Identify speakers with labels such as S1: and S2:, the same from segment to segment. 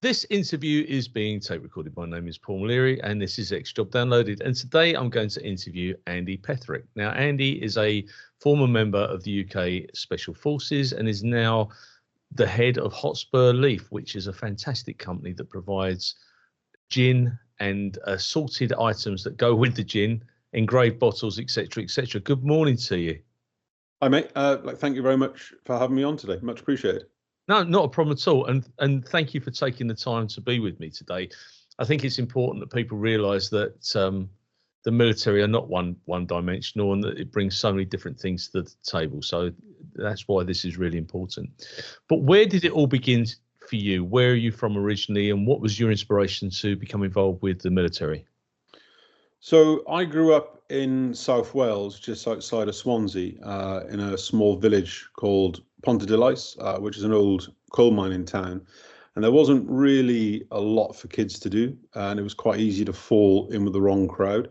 S1: This interview is being tape recorded. My name is Paul Leary, and this is X Job Downloaded. And today I'm going to interview Andy Petherick. Now, Andy is a former member of the UK Special Forces and is now the head of Hotspur Leaf, which is a fantastic company that provides gin and assorted items that go with the gin, engraved bottles, etc., etc. Good morning to you.
S2: Hi, mate. Thank you very much for having me on today. Much appreciated.
S1: No, not a problem at all. And thank you for taking the time to be with me today. I think it's important that people realise that the military are not one-dimensional, and that it brings so many different things to the table. So that's why this is really important. But where did it all begin for you? Where are you from originally, and what was your inspiration to become involved with the military?
S2: So I grew up in South Wales, just outside of Swansea, in a small village called Pontarddulais, which is an old coal mining town. And there wasn't really a lot for kids to do, and it was quite easy to fall in with the wrong crowd.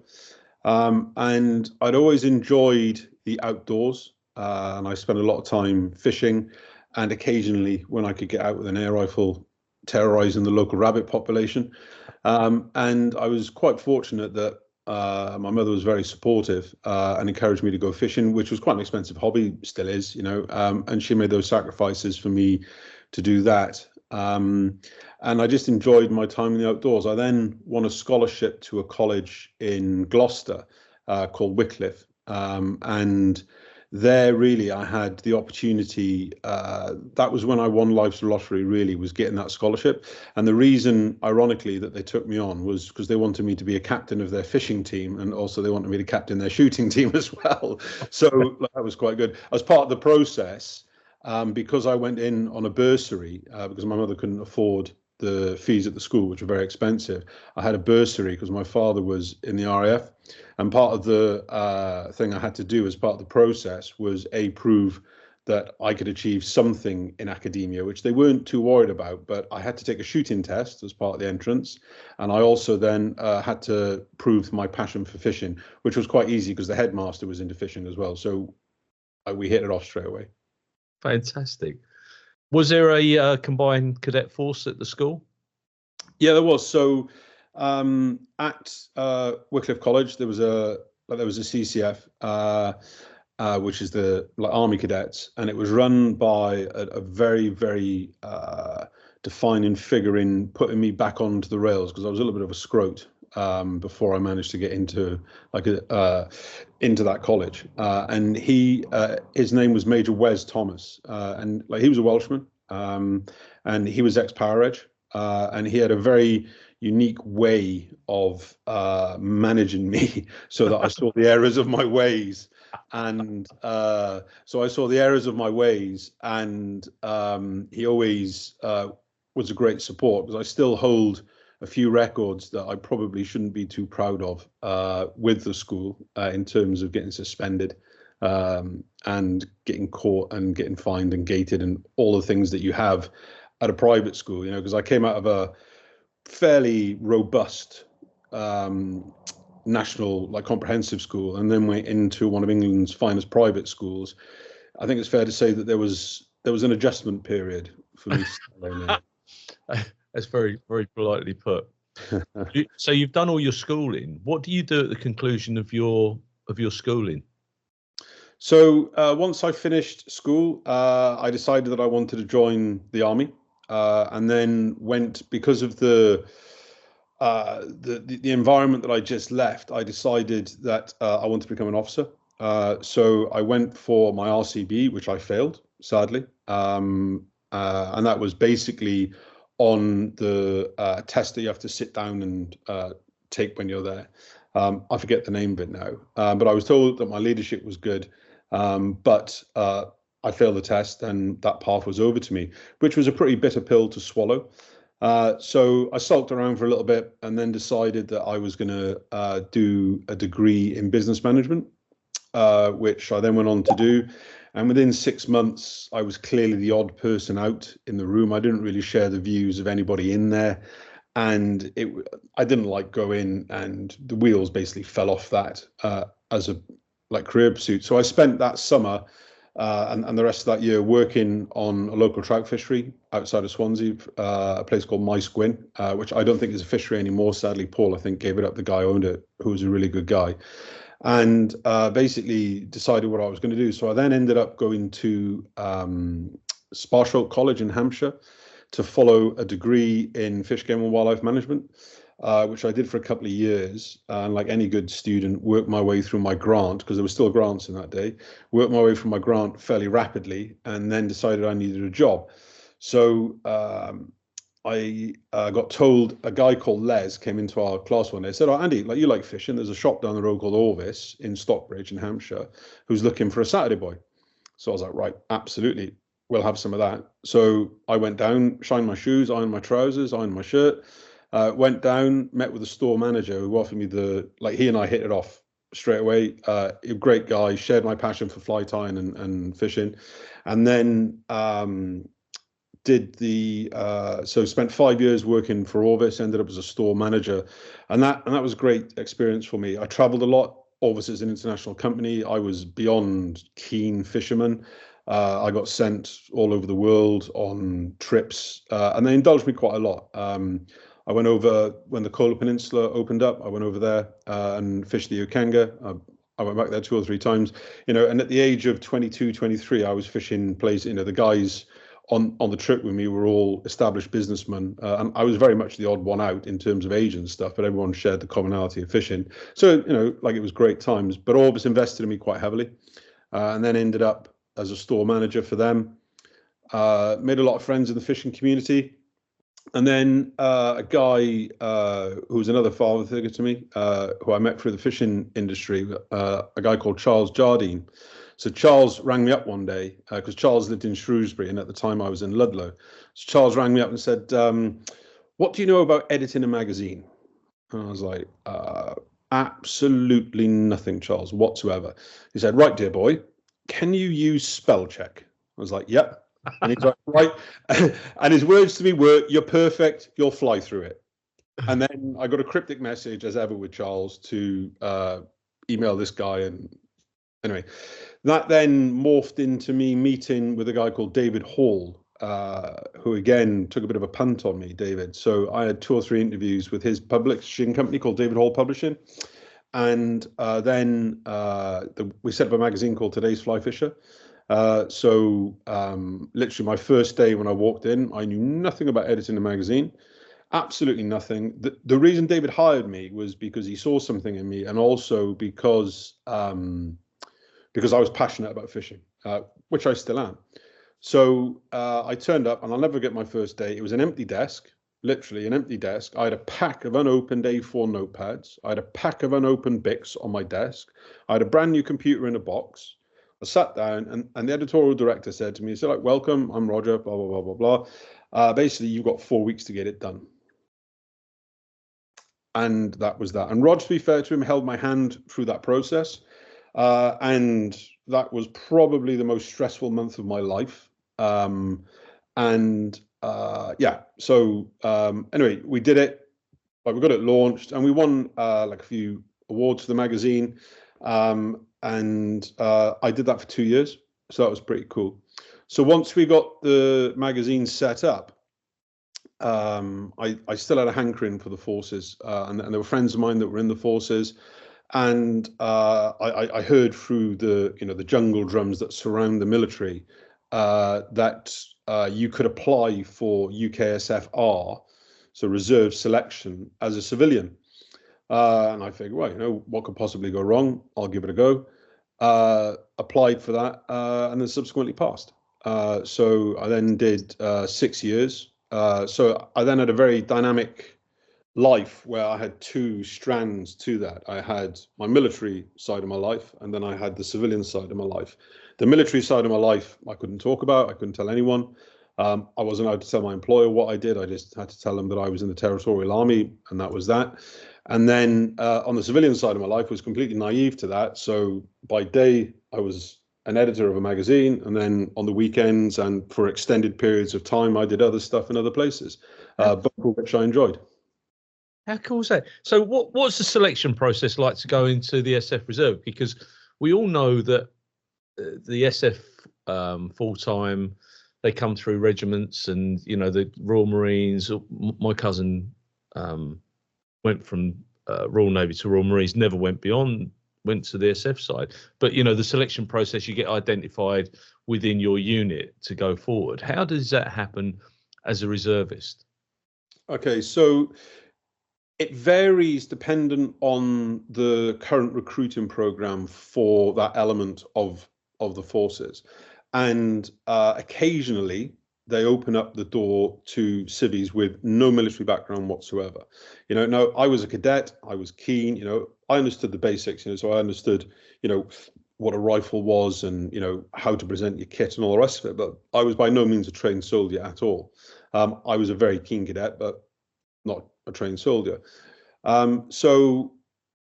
S2: And I'd always enjoyed the outdoors, and I spent a lot of time fishing, and occasionally when I could get out with an air rifle, terrorizing the local rabbit population. And I was quite fortunate that my mother was very supportive and encouraged me to go fishing, which was quite an expensive hobby, still is, you know, and she made those sacrifices for me to do that. And I just enjoyed my time in the outdoors. I then won a scholarship to a college in Gloucester called Wycliffe. And there really I had the opportunity, that was when I won life's lottery, really, was getting that scholarship. And the reason, ironically, that they took me on was because they wanted me to be a captain of their fishing team, and also they wanted me to captain their shooting team as well. So that was quite good. As part of the process, because I went in on a bursary, because my mother couldn't afford the fees at the school, which were very expensive. I had a bursary because my father was in the RAF, and part of the thing I had to do as part of the process was prove that I could achieve something in academia, which they weren't too worried about, but I had to take a shooting test as part of the entrance. And I also then had to prove my passion for fishing, which was quite easy because the headmaster was into fishing as well. So we hit it off straight away.
S1: Fantastic. Was there a combined cadet force at the school?
S2: Yeah, there was. So at Wycliffe College, there was a CCF, which is the Army Cadets, and it was run by a very, very defining figure in putting me back onto the rails, because I was a little bit of a scrote before I managed to get into into that college. And his name was Major Wes Thomas, and he was a Welshman, and he was ex-Power Edge, and he had a very unique way of managing me so that I saw the errors of my ways. And so I saw the errors of my ways, and he always was a great support, because I still hold a few records that I probably shouldn't be too proud of with the school in terms of getting suspended and getting caught and getting fined and gated and all the things that you have at a private school, you know, because I came out of a fairly robust national comprehensive school, and then went into one of England's finest private schools. I think it's fair to say that there was an adjustment period for me.
S1: That's very, very politely put. So you've done all your schooling. What do you do at the conclusion of your schooling?
S2: So once I finished school, I decided that I wanted to join the army, and then went, because of the environment that I just left, I decided that I wanted to become an officer. So I went for my RCB, which I failed, sadly, and that was basically on the test that you have to sit down and take when you're there. I forget the name of it now, but I was told that my leadership was good, but I failed the test, and that path was over to me, which was a pretty bitter pill to swallow. So I sulked around for a little bit, and then decided that I was going to do a degree in business management, which I then went on to do. And within 6 months, I was clearly the odd person out in the room. I didn't really share the views of anybody in there. And I didn't go in, and the wheels basically fell off that as a career pursuit. So I spent that summer and the rest of that year working on a local trout fishery outside of Swansea, a place called Maes Gwyn, which I don't think is a fishery anymore. Sadly, Paul, I think, gave it up. The guy who owned it, who was a really good guy, and basically decided what I was going to do. So I then ended up going to Wycliffe College in Hampshire to follow a degree in fish, game and wildlife management, which I did for a couple of years. And like any good student, worked my way through my grant, because there were still grants in that day, worked my way through my grant fairly rapidly, and then decided I needed a job. So I got told, a guy called Les came into our class one day, said, "Oh, Andy, like, you like fishing. There's a shop down the road called Orvis in Stockbridge in Hampshire who's looking for a Saturday boy." So I was like, right, absolutely, we'll have some of that. So I went down, shined my shoes, ironed my trousers, ironed my shirt, went down, met with the store manager who offered me he and I hit it off straight away. A great guy, shared my passion for fly tying and fishing. And then spent 5 years working for Orvis, ended up as a store manager. And that was a great experience for me. I traveled a lot. Orvis is an international company. I was beyond keen fisherman. I got sent all over the world on trips, and they indulged me quite a lot. I went over when the Kola Peninsula opened up. I went over there and fished the Yocanga. I went back there 2 or 3 times, and at the age of 22, 23, I was fishing places, the guys on the trip with me were all established businessmen. And I was very much the odd one out in terms of age and stuff, but everyone shared the commonality of fishing. So, it was great times, but Orvis invested in me quite heavily, and then ended up as a store manager for them. Made a lot of friends in the fishing community. And then a guy who was another father figure to me, who I met through the fishing industry, a guy called Charles Jardine. So Charles rang me up one day, because Charles lived in Shrewsbury, and at the time I was in Ludlow. So Charles rang me up and said, "What do you know about editing a magazine?" And I was like, "Absolutely nothing, Charles, whatsoever." He said, "Right, dear boy, can you use spell check?" I was like, "Yep." And he's like, "Right." And his words to me were, "You're perfect, you'll fly through it." And then I got a cryptic message, as ever with Charles, to email this guy. And anyway, that then morphed into me meeting with a guy called David Hall, who again took a bit of a punt on me, David. So I had 2 or 3 interviews with his publishing company called David Hall Publishing. And then we set up a magazine called Today's Fly Fisher. Literally my first day when I walked in, I knew nothing about editing a magazine, absolutely nothing. The reason David hired me was because he saw something in me, and also because I was passionate about fishing, which I still am. So I turned up, and I'll never forget my first day. It was an empty desk, literally an empty desk. I had a pack of unopened A4 notepads. I had a pack of unopened Bics on my desk. I had a brand new computer in a box. I sat down, and the editorial director said to me, he said, like, "Welcome, I'm Roger, blah, blah, blah, blah, blah. Basically, you've got 4 weeks to get it done." And that was that. And Roger, to be fair to him, held my hand through that process. And that was probably the most stressful month of my life. Anyway, we did it. We got it launched, and we won a few awards for the magazine. And I did that for 2 years, so that was pretty cool. So once we got the magazine set up, I still had a hankering for the forces, and there were friends of mine that were in the forces, and I heard through the jungle drums that surround the military that you could apply for UKSFR, so reserve selection, as a civilian. And I figured, well, what could possibly go wrong? I'll give it a go. Applied for that, and then subsequently passed. So I then did 6 years. So I then had a very dynamic life where I had 2 strands to that. I had my military side of my life, and then I had the civilian side of my life. The military side of my life, I couldn't talk about. I couldn't tell anyone. I wasn't allowed to tell my employer what I did. I just had to tell them that I was in the Territorial Army, and that was that. And then on the civilian side of my life, I was completely naive to that. So by day, I was an editor of a magazine, and then on the weekends and for extended periods of time, I did other stuff in other places, both of which I enjoyed.
S1: How cool is that? So what's the selection process like to go into the SF Reserve? Because we all know that the SF full time. They come through regiments, and the Royal Marines. My cousin went from Royal Navy to Royal Marines, never went to the SF side. But the selection process, you get identified within your unit to go forward. How does that happen as a reservist?
S2: Okay, so it varies dependent on the current recruiting program for that element of the forces, and occasionally they open up the door to civvies with no military background whatsoever. Now I was a cadet, I was keen, I understood the basics, so I understood, what a rifle was and, how to present your kit and all the rest of it. But I was by no means a trained soldier at all. I was a very keen cadet, but not a trained soldier. So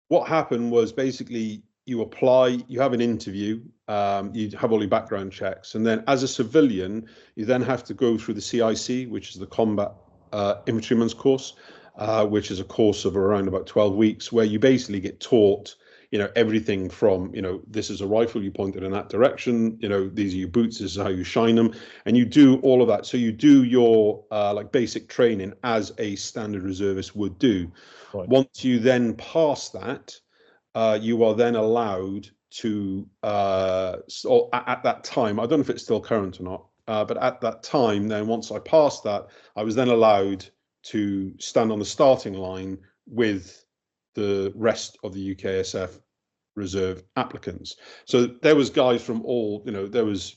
S2: what happened was basically you apply, you have an interview, you have all your background checks, and then as a civilian, you then have to go through the CIC, which is the Combat Infantryman's Course, which is a course of around about 12 weeks, where you basically get taught, everything from, this is a rifle, you point it in that direction, these are your boots, this is how you shine them, and you do all of that. So you do your like basic training as a standard reservist would do. Right. Once you then pass that, you are then allowed to, so at that time, I don't know if it's still current or not, but at that time, then once I passed that, I was then allowed to stand on the starting line with the rest of the UKSF reserve applicants. So there was guys from all, there was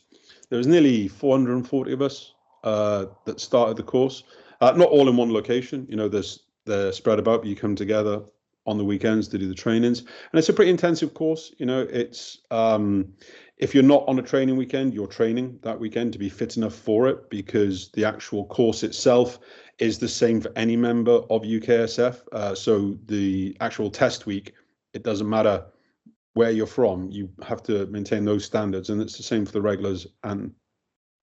S2: nearly 440 of us that started the course, not all in one location. They're spread about, but you come together on the weekends to do the trainings, and it's a pretty intensive course. It's if you're not on a training weekend, you're training that weekend to be fit enough for it, because the actual course itself is the same for any member of UKSF. So the actual test week, it doesn't matter where you're from, you have to maintain those standards, and it's the same for the regulars and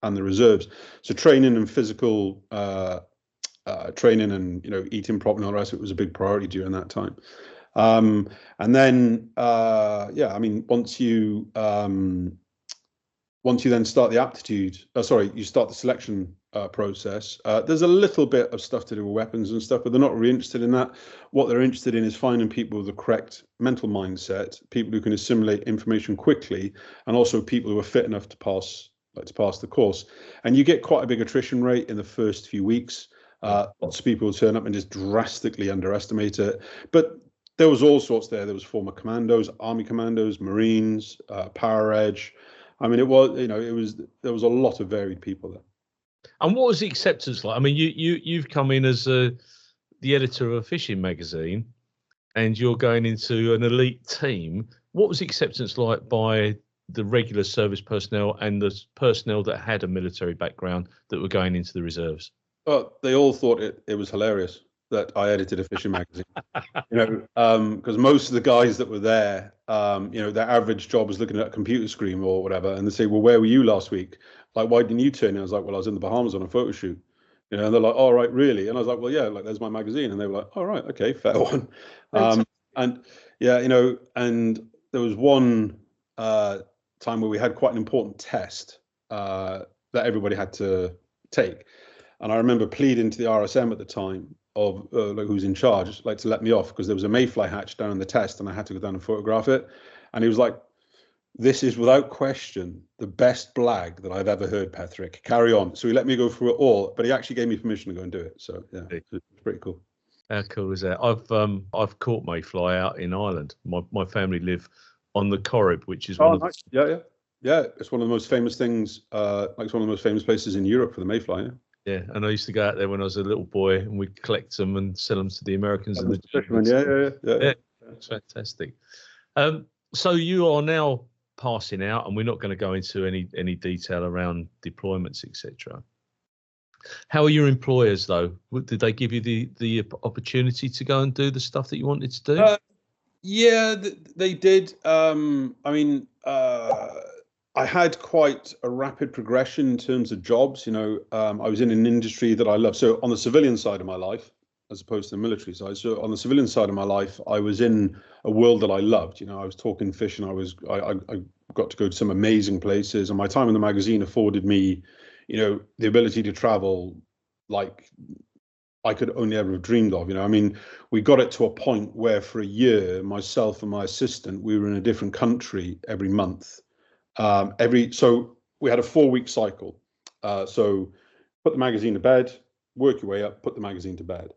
S2: the reserves. So training and physical training and eating properly and all the rest of it was a big priority during that time. And then once you then start the aptitude, you start the selection process. There's a little bit of stuff to do with weapons and stuff, but they're not really interested in that. What they're interested in is finding people with the correct mental mindset, people who can assimilate information quickly, and also people who are fit enough to pass the course. And you get quite a big attrition rate in the first few weeks. Lots of people turn up and just drastically underestimate it. But there was all sorts there. There was former commandos, army commandos, Marines, Power Edge. I mean, there was a lot of varied people there.
S1: And what was the acceptance like? I mean, you've come in as the editor of a fishing magazine, and you're going into an elite team. What was the acceptance like by the regular service personnel and the personnel that had a military background that were going into the reserves?
S2: Well, they all thought it was hilarious that I edited a fishing magazine, because most of the guys that were there, their average job was looking at a computer screen or whatever, and they say, "Well, where were you last week? Like, why didn't you turn in?" I was like, "Well, I was in the Bahamas on a photo shoot." And they're like, "Oh, right, really?" And I was like, "Well, yeah, like there's my magazine." And they were like, "Oh, right, okay, fair one." And yeah, and there was one time where we had quite an important test that everybody had to take. And I remember pleading to the RSM at the time of who's in charge, like to let me off, because there was a mayfly hatch down in the test and I had to go down and photograph it. And he was like, "This is without question the best blag that I've ever heard, Petherick. Carry on." So he let me go through it all, but he actually gave me permission to go and do it. So yeah, it's pretty cool.
S1: How cool is that? I've caught mayfly out in Ireland. My family live on the Corrib, which is
S2: nice. Yeah. It's one of the most famous things. It's one of the most famous places in Europe for the mayfly. Yeah.
S1: Yeah, and I used to go out there when I was a little boy, and we'd collect them and sell them to the Americans and the
S2: fishermen. Yeah.
S1: It's fantastic. So you are now passing out, and we're not going to go into any detail around deployments, etc. How are your employers, though? Did they give you the opportunity to go and do the stuff that you wanted to do?
S2: Yeah, they did. I had quite a rapid progression in terms of jobs. I was in an industry that I love. So on the civilian side of my life, as opposed to the military side. So on the civilian side of my life, I was in a world that I loved. I was talking fish, and I got to go to some amazing places, and my time in the magazine afforded me, the ability to travel like I could only ever have dreamed of. I mean, we got it to a point where for a year, myself and my assistant, we were in a different country every month. So we had a 4-week cycle. So put the magazine to bed, work your way up, put the magazine to bed.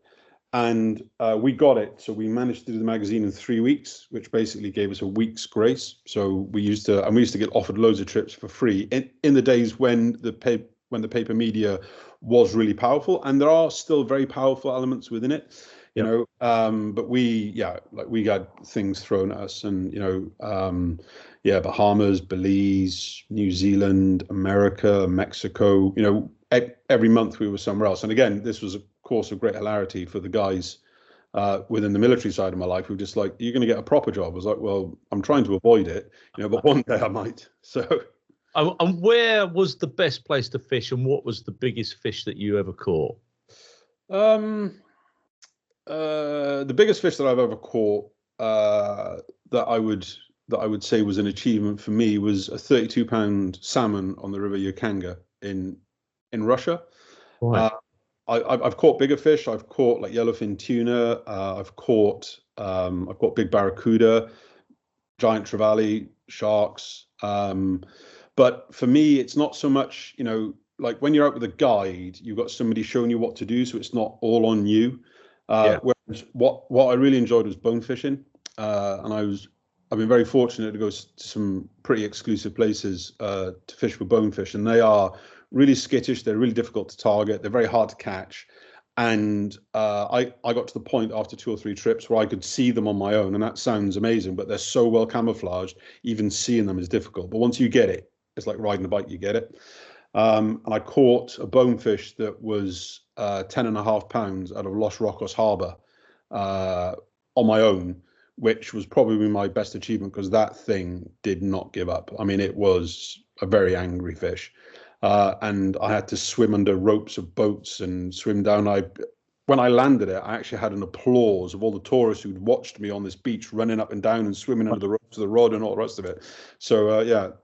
S2: And we got it. So we managed to do the magazine in 3 weeks, which basically gave us a week's grace. So we used to get offered loads of trips for free in the days when the paper media was really powerful, and there are still very powerful elements within it, but we got things thrown at us, and Bahamas, Belize, New Zealand, America, Mexico, every month we were somewhere else. And again, this was a course of great hilarity for the guys within the military side of my life, who were just like, you're going to get a proper job. I was like, well, I'm trying to avoid it, but one day I might. So.
S1: And where was the best place to fish, and what was the biggest fish that you ever caught?
S2: The biggest fish that I've ever caught that I would say was an achievement for me was a 32-pound salmon on the River Yocanga in Russia.
S1: Right.
S2: I've caught bigger fish. I've caught like yellowfin tuna. I've caught big barracuda, giant trevally, sharks. But for me, it's not so much, like when you're out with a guide, you've got somebody showing you what to do, so it's not all on you. Whereas what I really enjoyed was bone fishing, and I've been very fortunate to go to some pretty exclusive places to fish for bonefish, and they are really skittish. They're really difficult to target. They're very hard to catch. And I got to the point after 2 or 3 trips where I could see them on my own, and that sounds amazing, but they're so well camouflaged, even seeing them is difficult. But once you get it, it's like riding a bike, you get it. And I caught a bonefish that was 10.5 pounds out of Los Rocos Harbour on my own, which was probably my best achievement, because that thing did not give up. I mean, it was a very angry fish. And I had to swim under ropes of boats and swim down. When I landed it, I actually had an applause of all the tourists who'd watched me on this beach, running up and down and swimming under the ropes of the rod and all the rest of it. So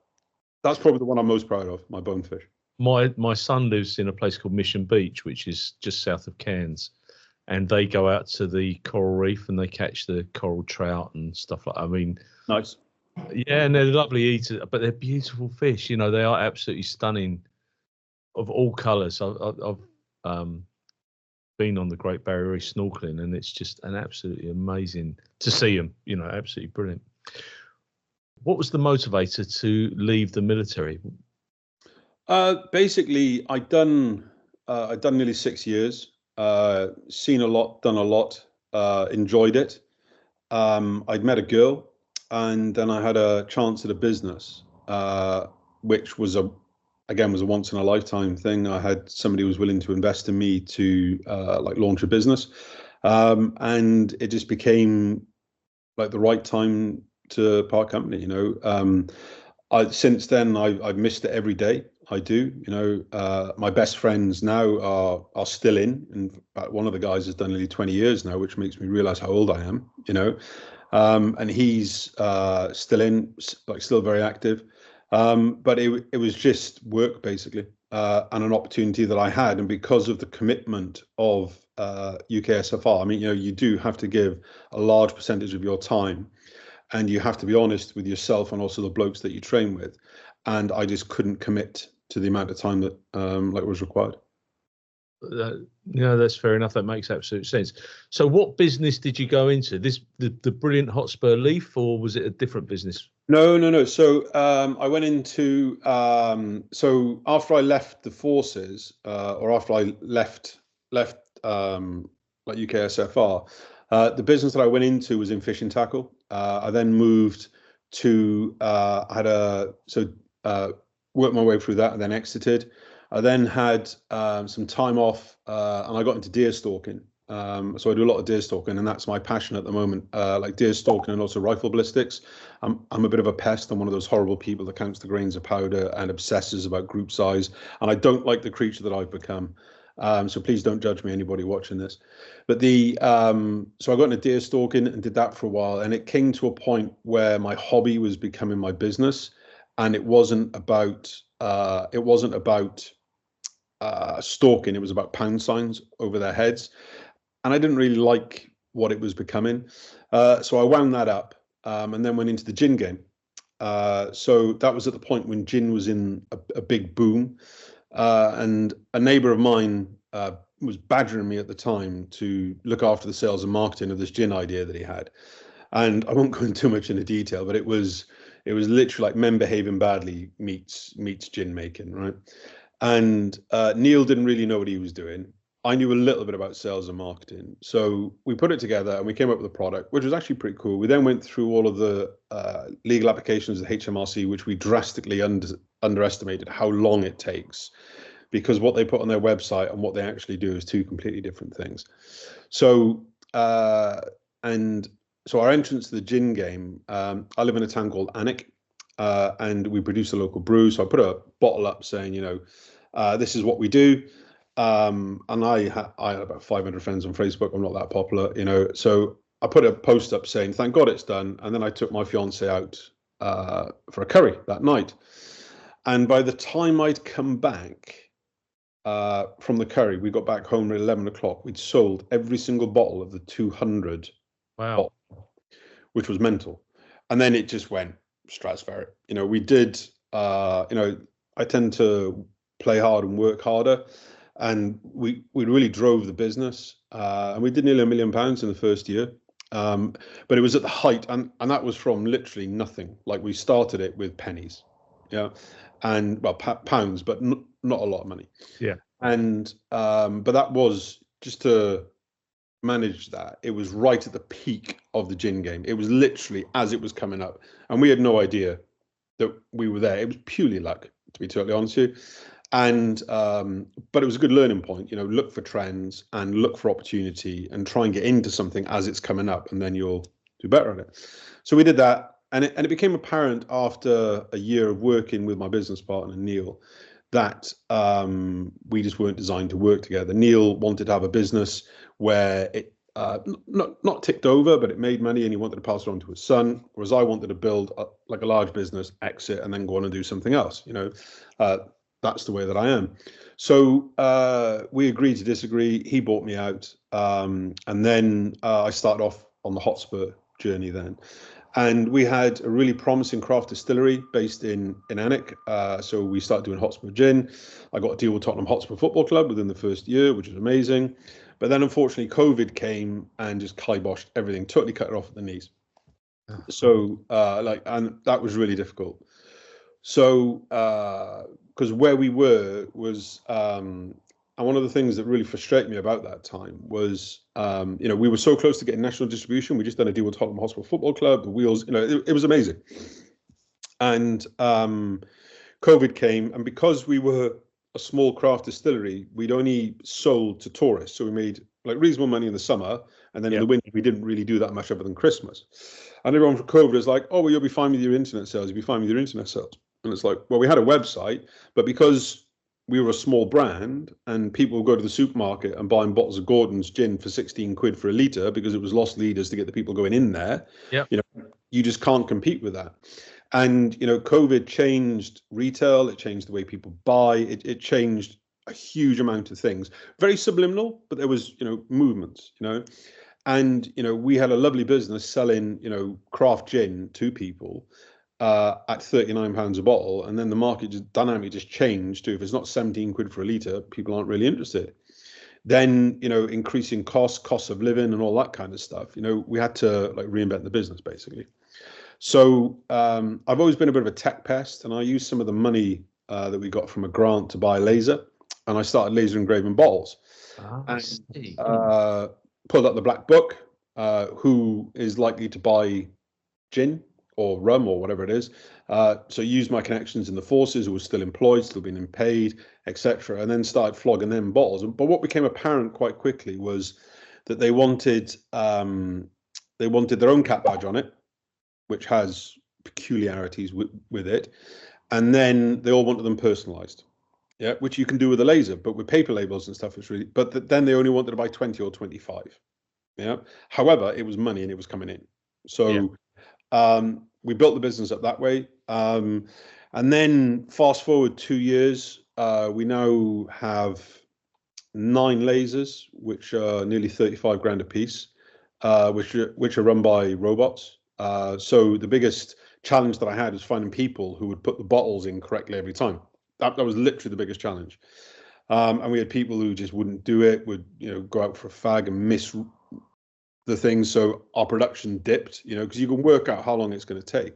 S2: that's probably the one I'm most proud of, my bonefish.
S1: My son lives in a place called Mission Beach, which is just south of Cairns, and they go out to the coral reef and they catch the coral trout and stuff like that. I mean,
S2: nice.
S1: Yeah, and they're lovely eaters, but they're beautiful fish. They are absolutely stunning, of all colours. I've been on the Great Barrier Reef snorkeling, and it's just an absolutely amazing to see them. Absolutely brilliant. What was the motivator to leave the military?
S2: Basically, I'd done nearly 6 years, seen a lot, done a lot, enjoyed it. I'd met a girl, and then I had a chance at a business, which was a once in a lifetime thing. I had somebody who was willing to invest in me to launch a business, and it just became like the right time to part company. Since then I've missed it every day. I do. My best friends now are still in. In fact, one of the guys has done nearly 20 years now, which makes me realize how old I am. And he's still in, still very active. But it was just work, basically, and an opportunity that I had. And because of the commitment of UKSFR, I mean, you do have to give a large percentage of your time, and you have to be honest with yourself and also the blokes that you train with. And I just couldn't commit to the amount of time that was required.
S1: That's fair enough. That makes absolute sense. So what business did you go into? The brilliant Hotspur Leaf, or was it a different business?
S2: No. So I went into so after I left the forces, or after I left UKSFR, the business that I went into was in fish and tackle. I then moved to worked my way through that and then exited. I then had some time off, and I got into deer stalking. So I do a lot of deer stalking, and that's my passion at the moment, like deer stalking and also rifle ballistics. I'm a bit of a pest. I'm one of those horrible people that counts the grains of powder and obsesses about group size, and I don't like the creature that I've become. So please don't judge me, anybody watching this. But so I got into deer stalking and did that for a while, and it came to a point where my hobby was becoming my business, and it wasn't about stalking. It was about pound signs over their heads, and I didn't really like what it was becoming. So I wound that up, and then went into the gin game. So that was at the point when gin was in a big boom, and a neighbour of mine was badgering me at the time to look after the sales and marketing of this gin idea that he had. And I won't go into too much into detail, but it was literally like men behaving badly meets gin making, right? And Neil didn't really know what he was doing. I knew a little bit about sales and marketing. So we put it together and we came up with a product, which was actually pretty cool. We then went through all of the legal applications of the HMRC, which we drastically underestimated how long it takes, because what they put on their website and what they actually do is two completely different things. So, so our entrance to the gin game, I live in a town called Alnwick, and we produce a local brew. So I put a bottle up saying, this is what we do. And I had about 500 friends on Facebook. I'm not that popular, so I put a post up saying, thank God it's done. And then I took my fiance out for a curry that night. And by the time I'd come back from the curry, we got back home at 11 o'clock. We'd sold every single bottle of the 200
S1: Wow.
S2: bottle, which was mental. And then it just went stratospheric. We did, I tend to play hard and work harder. And we really drove the business, and we did nearly £1 million in the first year. But it was at the height, and that was from literally nothing. Like, we started it with pennies, and pounds, but not a lot of money.
S1: Yeah.
S2: And but that was just to manage that. It was right at the peak of the gin game. It was literally as it was coming up, and we had no idea that we were there. It was purely luck, to be totally honest with you. And but it was a good learning point. Look for trends and look for opportunity and try and get into something as it's coming up, and then you'll do better at it. So we did that, and it became apparent after a year of working with my business partner Neil that we just weren't designed to work together. Neil wanted to have a business where it not ticked over, but it made money, and he wanted to pass it on to his son, whereas I wanted to build a large business, exit, and then go on and do something else. That's the way that I am. So we agreed to disagree. He bought me out. And then I started off on the Hotspur journey then. And we had a really promising craft distillery based in Alnwick. So we started doing Hotspur gin. I got a deal with Tottenham Hotspur Football Club within the first year, which was amazing. But then unfortunately, COVID came and just kiboshed everything, totally cut it off at the knees. So and that was really difficult. So, because where we were was, and one of the things that really frustrated me about that time was, we were so close to getting national distribution. We just done a deal with Tottenham Hotspur Football Club, the wheels, it was amazing. And COVID came, and because we were a small craft distillery, we'd only sold to tourists. So we made reasonable money in the summer, and then in the winter, we didn't really do that much other than Christmas. And everyone for COVID was like, oh, well, you'll be fine with your internet sales. You'll be fine with your internet sales. And it's like, well, we had a website, but because we were a small brand and people would go to the supermarket and buying bottles of Gordon's gin for 16 quid for a litre because it was lost leaders to get the people going in there, you just can't compete with that. And, COVID changed retail. It changed the way people buy. It changed a huge amount of things. Very subliminal, but there was, movements, And, we had a lovely business selling, craft gin to people at £39 a bottle, and then the market dynamic just changed to, if it's not 17 quid for a litre, people aren't really interested. Then, increasing costs of living and all that kind of stuff, we had to reinvent the business basically. So I've always been a bit of a tech pest, and I used some of the money that we got from a grant to buy laser, and I started laser engraving bottles. Pulled up the black book, who is likely to buy gin or rum or whatever it is. So used my connections in the forces, who were still employed, still being paid, etc., and then started flogging them bottles. But what became apparent quite quickly was that they wanted their own cat badge on it, which has peculiarities with it, and then they all wanted them personalized. Yeah, which you can do with a laser, but with paper labels and stuff, it's really. But then they only wanted to buy 20 or 25. Yeah. However, it was money and it was coming in. So we built the business up that way. And then fast forward 2 years, we now have 9 lasers, which are nearly 35 grand a piece, which are run by robots. So the biggest challenge that I had was finding people who would put the bottles in correctly every time. That was literally the biggest challenge. And we had people who just wouldn't do it, would go out for a fag and miss the things. So our production dipped, because you can work out how long it's going to take.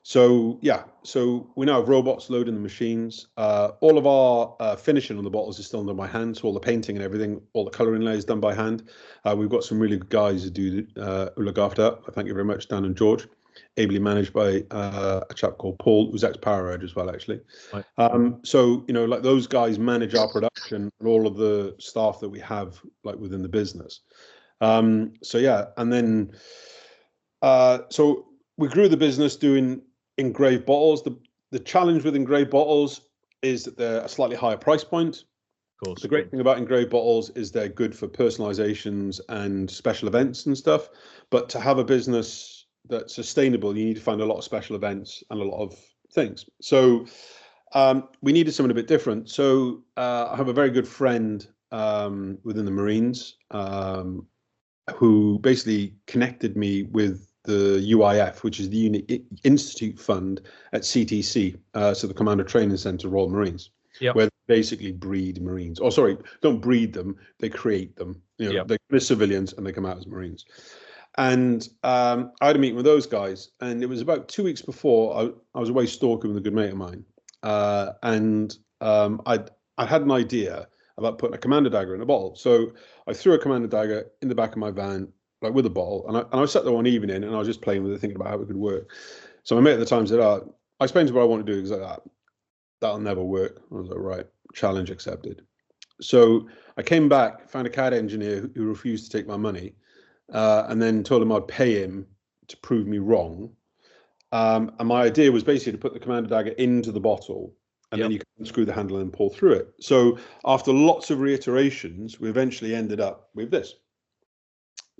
S2: So yeah, so we now have robots loading the machines. All of our finishing on the bottles is still done by hand. So all the painting and everything, all the colouring layers done by hand. We've got some really good guys who look after that. I thank you very much, Dan and George. Ably managed by a chap called Paul, who's ex-Power Edge as well, actually.
S1: Right.
S2: So like those guys manage our production and all of the staff that we have like within the business. So yeah, and then so we grew the business doing engraved bottles. The challenge with engraved bottles is that they're a slightly higher price point.
S1: Of course.
S2: The great thing about engraved bottles is they're good for personalizations and special events and stuff. But to have a business that's sustainable, you need to find a lot of special events and a lot of things. So we needed something a bit different. So I have a very good friend within the Marines who basically connected me with the UIF, which is the Unit Institute Fund at CTC, so the Commander Training Centre, Royal Marines, where they basically breed Marines. Oh, sorry, don't breed them; they create them. They're civilians and they come out as Marines. And I had a meeting with those guys, and it was about 2 weeks before I was away stalking with a good mate of mine, and I had an idea about putting a commander dagger in a bottle. So I threw a commander dagger in the back of my van, like with a bottle, and I sat there one evening and I was just playing with it, thinking about how it could work. So my mate at the time said, I explained to him what I want to do. He's like, that'll never work. I was like, right, challenge accepted. So I came back, found a CAD engineer who refused to take my money, and then told him I'd pay him to prove me wrong. And my idea was basically to put the commander dagger into the bottle, and then you can unscrew the handle and pull through it. So after lots of reiterations, we eventually ended up with this.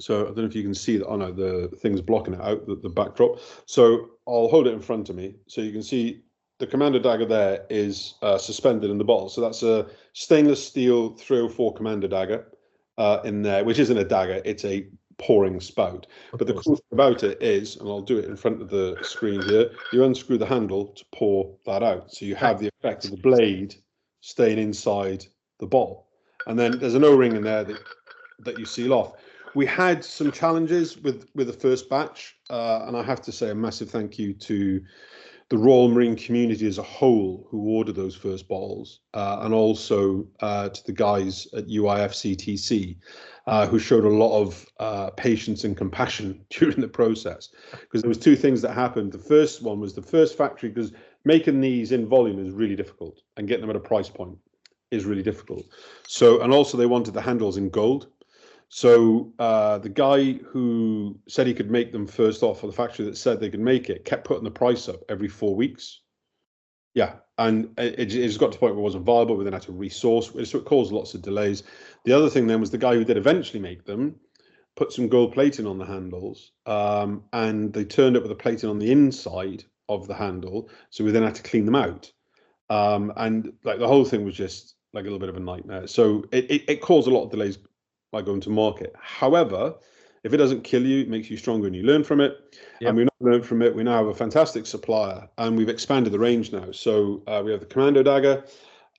S2: So I don't know if you can see that. Oh no, the thing's blocking it out, the backdrop. So I'll hold it in front of me so you can see the commander dagger there is suspended in the bottle. So that's a stainless steel 304 commander dagger in there, which isn't a dagger, it's a pouring spout. But the cool thing about it is, and I'll do it in front of the screen here, you unscrew the handle to pour that out. So you have the effect of the blade staying inside the bottle. And then there's an O-ring in there that you seal off. We had some challenges with the first batch, and I have to say a massive thank you to the Royal Marine community as a whole who ordered those first bottles, and also to the guys at UIF CTC who showed a lot of patience and compassion during the process, because there was 2 things that happened. The first one was the first factory, because making these in volume is really difficult and getting them at a price point is really difficult. So, and also they wanted the handles in gold. So the guy who said he could make them first off, or the factory that said they could make it, kept putting the price up every 4 weeks. Yeah, and it's got to the point where it wasn't viable. We then had to resource, so it caused lots of delays. The other thing then was the guy who did eventually make them put some gold plating on the handles, and they turned up with the plating on the inside of the handle, so we then had to clean them out. And like the whole thing was just like a little bit of a nightmare. So it caused a lot of delays by going to market. However, if it doesn't kill you, it makes you stronger and you learn from it. And we've not learned from it. We now have a fantastic supplier, and we've expanded the range now. So we have the Commando dagger.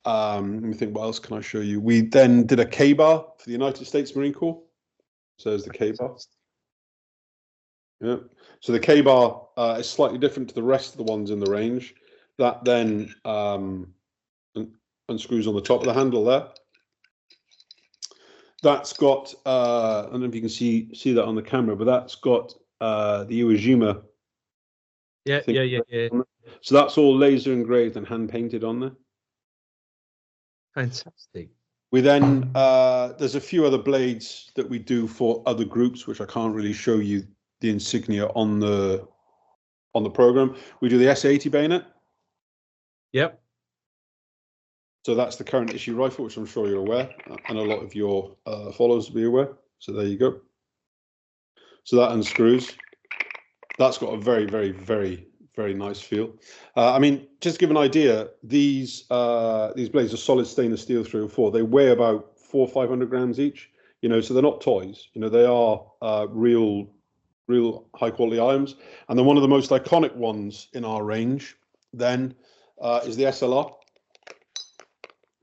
S2: Let me think, what else can I show you? We then did a K-bar for the United States Marine Corps. So there's the K-bar. Yeah. So the K-bar is slightly different to the rest of the ones in the range. That then unscrews on the top of the handle there. That's got, I don't know if you can see that on the camera, but that's got the Iwo Jima.
S1: Yeah.
S2: So that's all laser engraved and hand painted on there.
S1: Fantastic.
S2: We then, there's a few other blades that we do for other groups, which I can't really show you the insignia on the program. We do the S80 bayonet.
S1: Yep.
S2: So that's the current issue rifle, which I'm sure you're aware, and a lot of your followers will be aware. So there you go. So that unscrews. That's got a very, very, very, very nice feel. I mean, just to give an idea, these blades are solid stainless steel 304. They weigh about 400 or 500 grams each. You know, so they're not toys. You know, they are real high quality items. And then one of the most iconic ones in our range then is the SLR.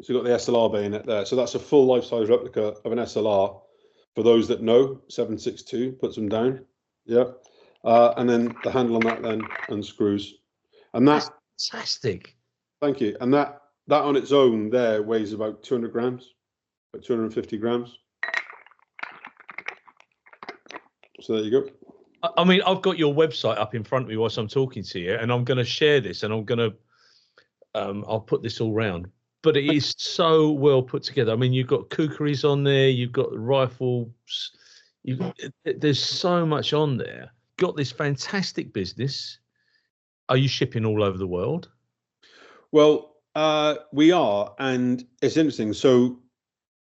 S2: So you've got the SLR bayonet there. So that's a full life-size replica of an SLR. For those that know, 7.62 puts them down. Yeah. And then the handle on that then unscrews. And that's
S1: fantastic.
S2: Thank you. And that on its own there weighs about 200 grams, about 250 grams. So there you go.
S1: I mean, I've got your website up in front of me whilst I'm talking to you, and I'm going to share this, and I'm going to, I'll put this all round. But it is so well put together. I mean, you've got kukris on there, you've got rifles, there's so much on there. Got this fantastic business. Are you shipping all over the world?
S2: Well, we are, and it's interesting. So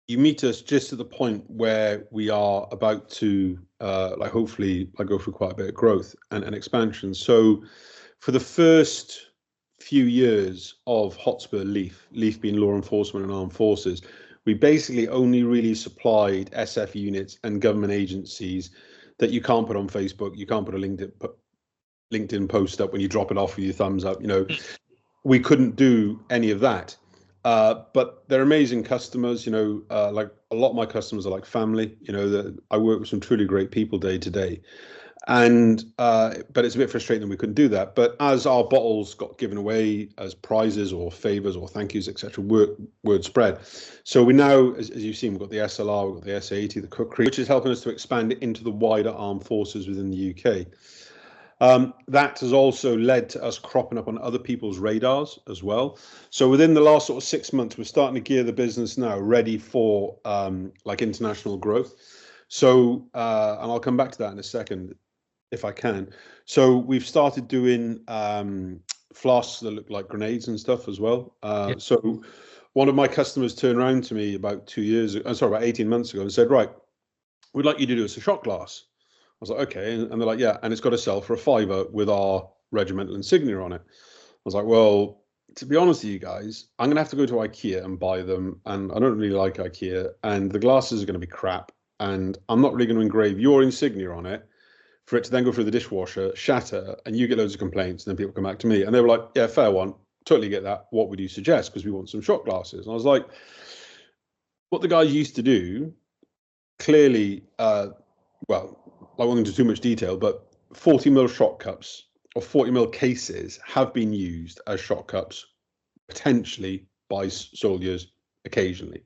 S2: you meet us just at the point where we are about to, like, hopefully, go through quite a bit of growth and expansion. So for the first few years of Hotspur Leaf being law enforcement and armed forces, we basically only really supplied SF units and government agencies that you can't put on Facebook, you can't put a LinkedIn post up when you drop it off with your thumbs up. You know, we couldn't do any of that. But they're amazing customers. You know, like a lot of my customers are like family. You know, I work with some truly great people day to day. And but it's a bit frustrating that we couldn't do that. But as our bottles got given away as prizes or favors or thank yous, etc., word spread. So we now, as you've seen, we've got the SLR, we've got the S80, the Kukri, which is helping us to expand it into the wider armed forces within the UK. That has also led to us cropping up on other people's radars as well. So within the last sort of 6 months, we're starting to gear the business now ready for like international growth. So and I'll come back to that in a second if I can. So we've started doing flasks that look like grenades and stuff as well.
S1: Yep.
S2: So one of my customers turned around to me about 18 months ago and said, right, we'd like you to do us a shot glass. I was like, okay. And they're like, yeah, and it's got to sell for £5 with our regimental insignia on it. I was like, well, to be honest with you guys, I'm going to have to go to IKEA and buy them. And I don't really like IKEA. And the glasses are going to be crap. And I'm not really going to engrave your insignia on it for it to then go through the dishwasher, shatter, and you get loads of complaints. And then people come back to me. And they were like, yeah, fair one. Totally get that. What would you suggest? Because we want some shot glasses. And I was like, what the guys used to do, clearly, well, I won't go into too much detail, but 40mm shot cups or 40mm cases have been used as shot cups, potentially by soldiers occasionally.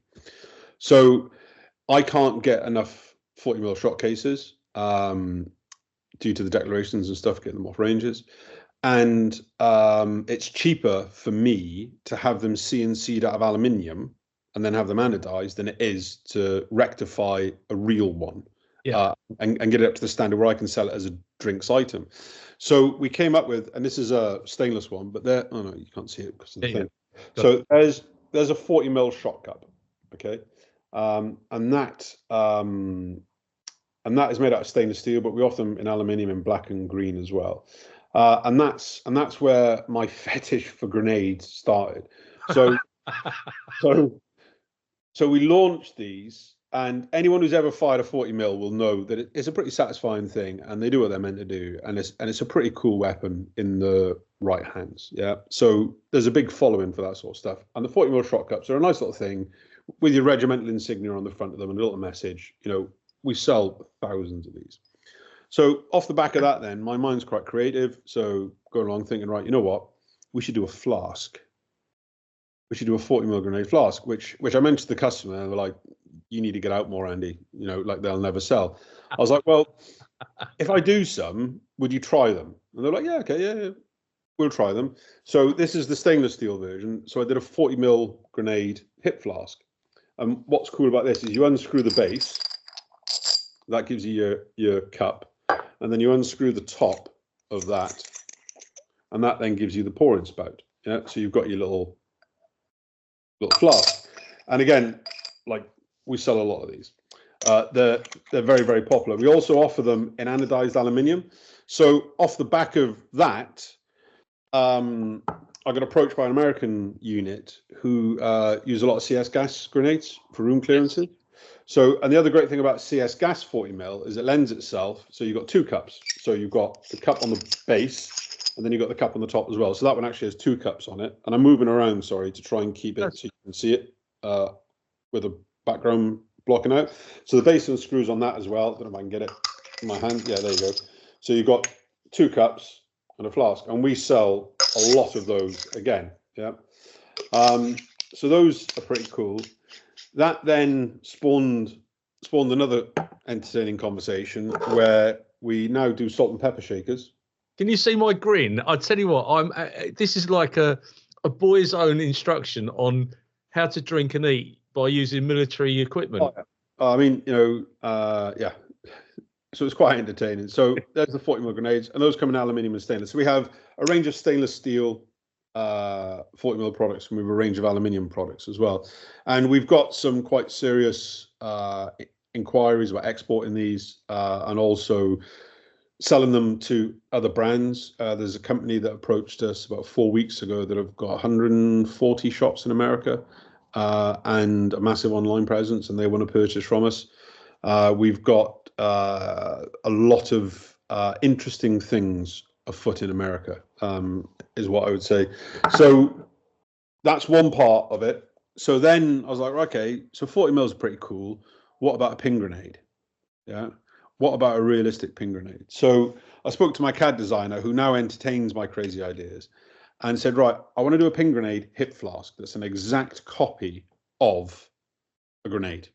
S2: So I can't get enough 40mm shot cases due to the declarations and stuff, getting them off ranges. And it's cheaper for me to have them CNC'd out of aluminium and then have them anodized than it is to rectify a real one.
S1: Yeah.
S2: And get it up to the standard where I can sell it as a drinks item. So we came up with, and this is a stainless one, but there, oh no, you can't see it because of the thing. So there's a 40mm shot cup, okay, and that is made out of stainless steel, but we offer them in aluminium in black and green as well. And that's where my fetish for grenades started. So so we launched these. And anyone who's ever fired a 40mm will know that it's a pretty satisfying thing, and they do what they're meant to do, and it's a pretty cool weapon in the right hands. Yeah. So there's a big following for that sort of stuff. And the 40mm shot cups are a nice little thing with your regimental insignia on the front of them and a little message. You know, we sell thousands of these. So off the back of that, then my mind's quite creative. So going along thinking, right, you know what, we should do a flask. We should do a 40mm grenade flask, which I mentioned to the customer, and they're like, you need to get out more, Andy, you know, like they'll never sell. I was like, well, if I do some, would you try them? And they're like, yeah, okay, yeah, we'll try them. So this is the stainless steel version. So I did a 40mm grenade hip flask. And what's cool about this is you unscrew the base, that gives you your cup, and then you unscrew the top of that, and that then gives you the pouring spout. Yeah, so you've got your little little flask. And again, like we sell a lot of these. They're very, very popular. We also offer them in anodized aluminium. So off the back of that, I got approached by an American unit who use a lot of CS gas grenades for room clearances. So, and the other great thing about CS gas 40mm is it lends itself. So you've got two cups. So you've got the cup on the base, and then you've got the cup on the top as well. So that one actually has two cups on it. And I'm moving around, sorry, to try and keep it so you can see it with the background blocking out. So the base and screws on that as well. I don't know if I can get it in my hand. Yeah, there you go. So you've got two cups and a flask, and we sell a lot of those again. Yeah. So those are pretty cool. That then spawned another entertaining conversation where we now do salt and pepper shakers.
S1: Can you see my grin? I tell you what, this is like a boy's own instruction on how to drink and eat by using military equipment.
S2: Oh, yeah. I mean, yeah. So it's quite entertaining. So there's the 40mm grenades, and those come in aluminium and stainless. So we have a range of stainless steel 40mm products, and we have a range of aluminium products as well. And we've got some quite serious inquiries about exporting these and also selling them to other brands. There's a company that approached us about 4 weeks ago that have got 140 shops in America and a massive online presence, and they want to purchase from us. We've got a lot of interesting things afoot in America, is what I would say. So that's one part of it. So then I was like, okay, so 40mm is pretty cool. What about a pin grenade? Yeah. What about a realistic pin grenade? So I spoke to my CAD designer, who now entertains my crazy ideas, and said, right, I want to do a pin grenade hip flask that's an exact copy of a grenade.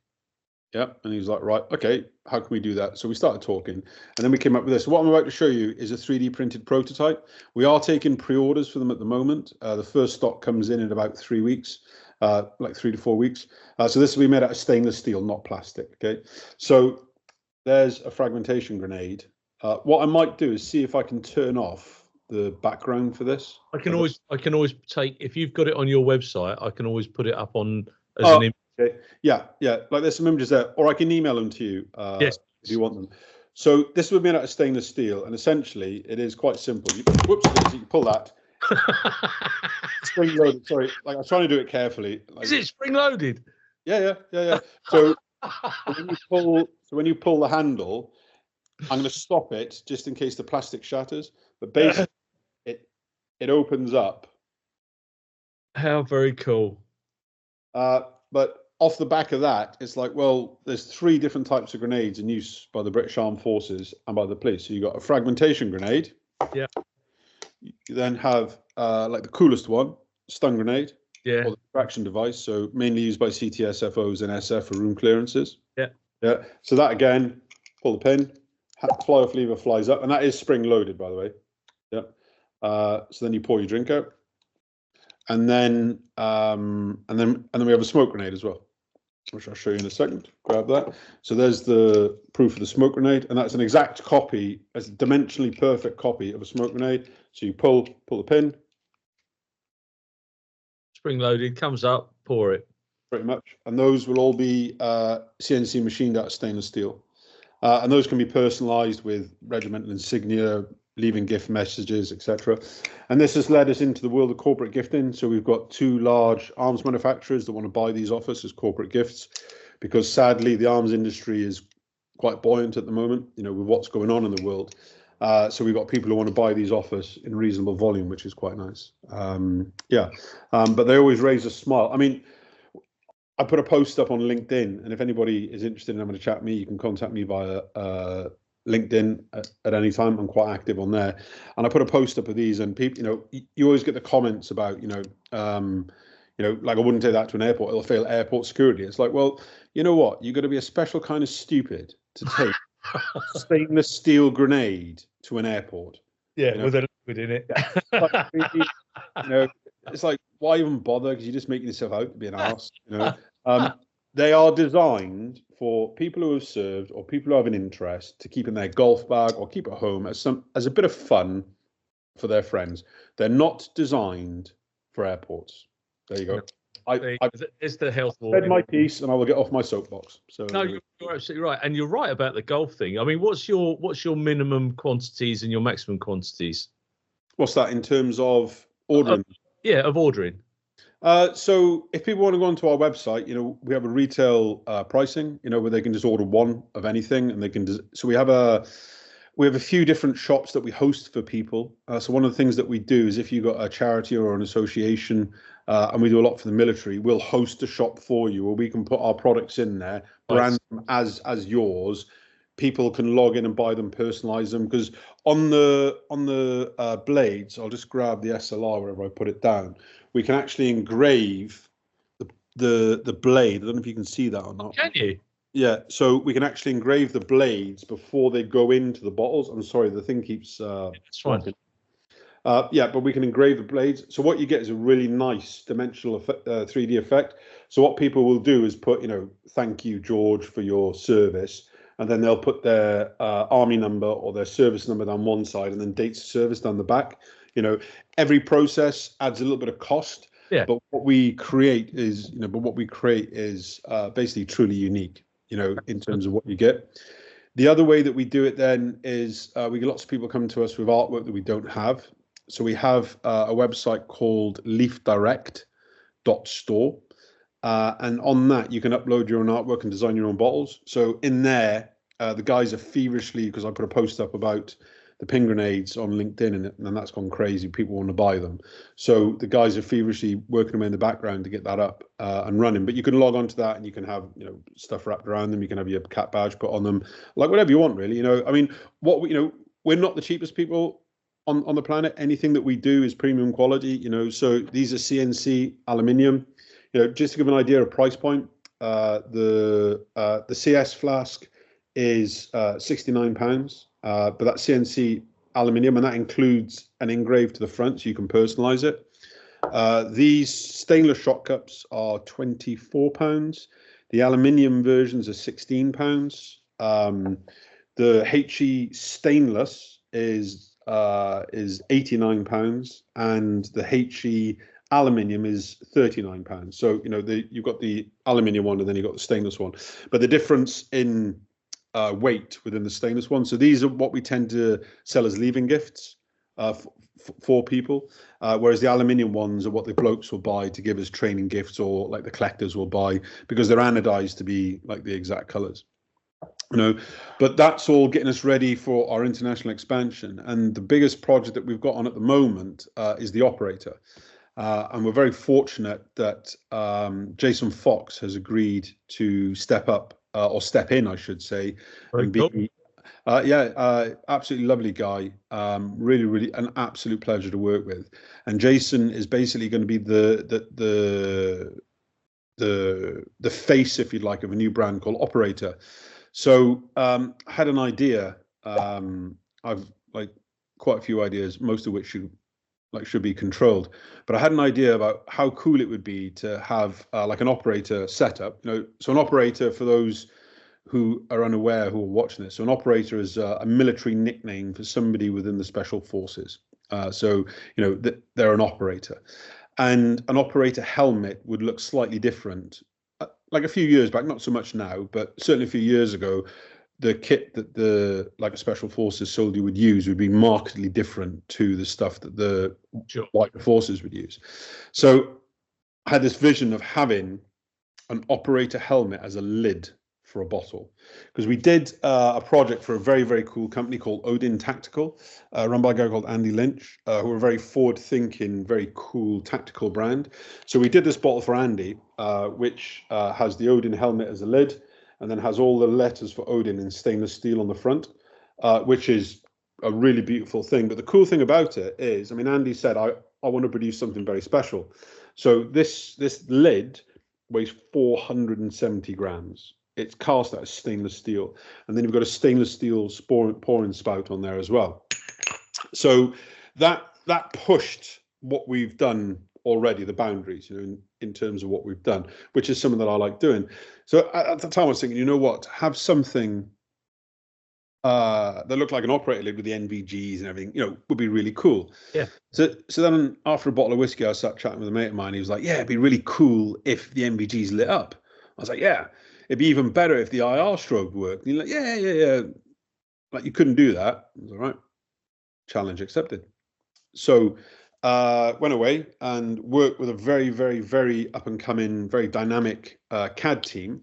S2: Yeah. And he was like, right, okay, how can we do that? So we started talking, and then we came up with this. What I'm about to show you is a 3D printed prototype. We are taking pre-orders for them at the moment. The first stock comes in about 3 weeks, like 3 to 4 weeks. So this will be made out of stainless steel, not plastic. Okay. So there's a fragmentation grenade. What I might do is see if I can turn off the background for this.
S1: I can always take, if you've got it on your website, I can always put it up on as an image.
S2: Okay. Yeah. Like there's some images there, or I can email them to you
S1: yes,
S2: if you want them. So this would be made out of stainless steel, and essentially it is quite simple. You pull that. Spring loaded. Sorry, like I'm trying to do it carefully. Like,
S1: is it spring loaded?
S2: Yeah. So when you pull the handle, I'm going to stop it just in case the plastic shatters. But basically, it opens up.
S1: How very cool.
S2: But off the back of that, it's like, well, there's 3 different types of grenades in use by the British Armed Forces and by the police. So you got a fragmentation grenade.
S1: Yeah.
S2: You then have like the coolest one, stun grenade.
S1: Yeah.
S2: Or the distraction device. So mainly used by CTSFOs and SF for room clearances.
S1: Yeah.
S2: Yeah. So that again, pull the pin, fly off lever flies up, and that is spring loaded, by the way. Yeah. So then you pour your drink out. And then we have a smoke grenade as well, which I'll show you in a second. Grab that. So there's the proof of the smoke grenade, and that's an exact copy, a dimensionally perfect copy of a smoke grenade. So you pull the pin.
S1: Spring loaded, comes up, pour it.
S2: Pretty much. And those will all be CNC machined out of stainless steel. And those can be personalized with regimental insignia, leaving gift messages, etc. And this has led us into the world of corporate gifting. So we've got 2 large arms manufacturers that want to buy these off us as corporate gifts, because sadly the arms industry is quite buoyant at the moment, with what's going on in the world. So we've got people who want to buy these off us in reasonable volume, which is quite nice. But they always raise a smile. I mean, I put a post up on LinkedIn, and if anybody is interested in having a chat with me, you can contact me via LinkedIn at any time. I'm quite active on there, and I put a post up of these, and people, you always get the comments about, like, I wouldn't take that to an airport; it'll fail airport security. It's like, well, you know what? You've got to be a special kind of stupid to take a stainless steel grenade to an airport.
S1: Yeah, with a liquid in it.
S2: It's like, why even bother? Because you're just making yourself out to be an arse. They are designed for people who have served or people who have an interest to keep in their golf bag or keep at home as a bit of fun for their friends. They're not designed for airports. There you go.
S1: It's the health
S2: said
S1: warning.
S2: my piece, and I will get off my soapbox. So
S1: no, you're absolutely right, and you're right about the golf thing. I mean, what's your minimum quantities and your maximum quantities?
S2: What's that in terms of ordering?
S1: Of ordering.
S2: So if people want to go onto our website, we have a retail pricing, where they can just order one of anything, and they can. So we have a few different shops that we host for people. So one of the things that we do is if you've got a charity or an association, and we do a lot for the military, we'll host a shop for you where we can put our products in there, brand them as yours. People can log in and buy them, personalize them. Because on the blades, I'll just grab the SLR wherever I put it down. We can actually engrave the blade. I don't know if you can see that or not.
S1: Can you?
S2: Yeah, so we can actually engrave the blades before they go into the bottles. I'm sorry, the thing keeps.
S1: It's fine.
S2: But we can engrave the blades. So what you get is a really nice dimensional effect, 3D effect. So what people will do is put, thank you, George, for your service. And then they'll put their army number or their service number down one side and then dates of service down the back. Every process adds a little bit of cost.
S1: Yeah.
S2: But what we create is, basically truly unique, in terms of what you get. The other way that we do it then is we get lots of people come to us with artwork that we don't have. So we have a website called leafdirect.store. And on that, you can upload your own artwork and design your own bottles. So in there, the guys are feverishly, because I put a post up about the pin grenades on LinkedIn, and that's gone crazy. People want to buy them. So the guys are feverishly working away in the background to get that up and running. But you can log on to that and you can have, stuff wrapped around them. You can have your cat badge put on them, like whatever you want, really. I mean, we're not the cheapest people on the planet. Anything that we do is premium quality, so these are CNC aluminium. Just to give an idea of price point, the CS flask is £69, but that's CNC aluminium, and that includes an engrave to the front, so you can personalize it. These stainless shot cups are £24. The aluminium versions are £16. The HE stainless is £89, and the HE aluminium is £39. So you've got the aluminium one, and then you've got the stainless one. But the difference in weight within the stainless one. So these are what we tend to sell as leaving gifts for people, whereas the aluminium ones are what the blokes will buy to give as training gifts, or like the collectors will buy because they're anodized to be like the exact colors. But that's all getting us ready for our international expansion. And the biggest project that we've got on at the moment is the operator. And we're very fortunate that Jason Fox has agreed to step up, or step in, I should say, and be. Absolutely lovely guy. Really, really an absolute pleasure to work with. And Jason is basically going to be the face, if you'd like, of a new brand called Operator. So I had an idea. I've quite a few ideas, most of which should be controlled. But I had an idea about how cool it would be to have an operator setup. So an operator, for those who are unaware, who are watching this, so an operator is a military nickname for somebody within the special forces. They're an operator, and an operator helmet would look slightly different. Like a few years back, not so much now, but certainly a few years ago, the kit that the special forces soldier would use would be markedly different to the stuff that the white forces would use. So I had this vision of having an operator helmet as a lid for a bottle, because we did a project for a very, very cool company called Odin Tactical, run by a guy called Andy Lynch, who are a very forward-thinking, very cool tactical brand. So we did this bottle for Andy, which has the Odin helmet as a lid, and then has all the letters for Odin in stainless steel on the front, which is a really beautiful thing. But the cool thing about it is, Andy said, I want to produce something very special. So this lid weighs 470 grams. It's cast out of stainless steel, and then you've got a stainless steel pouring spout on there as well. So that pushed what we've done already, the boundaries, in terms of what we've done, which is something that I like doing. So at the time I was thinking, have something that looked like an operator lid with the NVGs and everything, would be really cool.
S1: Yeah.
S2: So then after a bottle of whiskey, I sat chatting with a mate of mine. He was like, yeah, it'd be really cool if the NVGs lit up. I was like, yeah, it'd be even better if the IR strobe worked. And he's like, yeah. Like, you couldn't do that. I was all right. Challenge accepted. So went away and worked with a very, very, very up and coming, very dynamic CAD team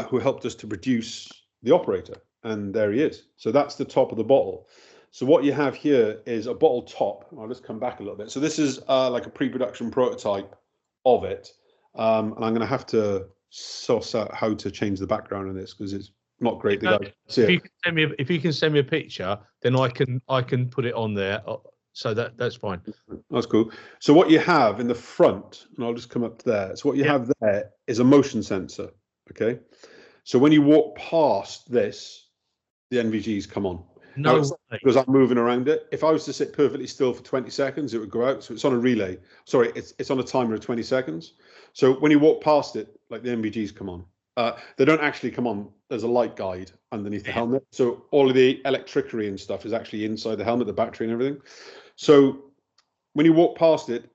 S2: who helped us to produce the operator. And there he is. So that's the top of the bottle. So what you have here is a bottle top. I'll just come back a little bit. So this is like a pre-production prototype of it. And I'm going to have to source out how to change the background on this because it's not great.
S1: If you can send me a picture, then I can put it on there. So that's fine.
S2: That's cool. So what you have in the front, and I'll just come up to there. So what you have there is a motion sensor. Okay. So when you walk past this, the NVGs come on.
S1: No way.
S2: Because I'm moving around it. If I was to sit perfectly still for 20 seconds, it would go out. So it's on a relay. Sorry, it's on a timer of 20 seconds. So when you walk past it, like the NVGs come on. They don't actually come on. There's a light guide underneath the helmet. So all of the electricity and stuff is actually inside the helmet, the battery and everything. So when you walk past it,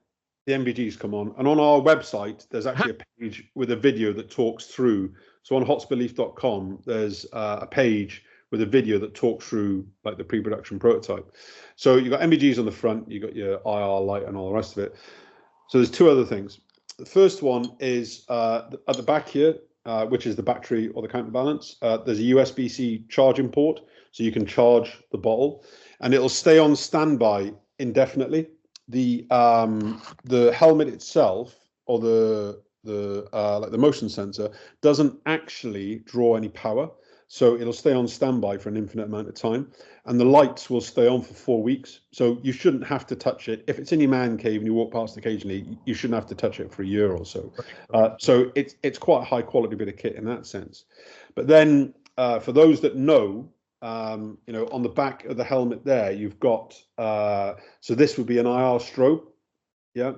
S2: the NVGs come on. And on our website, there's actually a page with a video that talks through. So on hotspurleaf.com, there's a page with a video that talks through like the pre-production prototype. So you've got NVGs on the front, you've got your IR light and all the rest of it. So there's two other things. The first one is at the back here, which is the battery or the counterbalance. There's a USB-C charging port, so you can charge the bottle, and it'll stay on standby indefinitely. The helmet itself, or the motion sensor, doesn't actually draw any power, so it'll stay on standby for an infinite amount of time, and the lights will stay on for 4 weeks. So you shouldn't have to touch it. If it's in your man cave and you walk past occasionally, you shouldn't have to touch it for a year or so. So it's quite a high quality bit of kit in that sense. But then for those that know, on the back of the helmet there, you've got so this would be an IR strobe, yeah.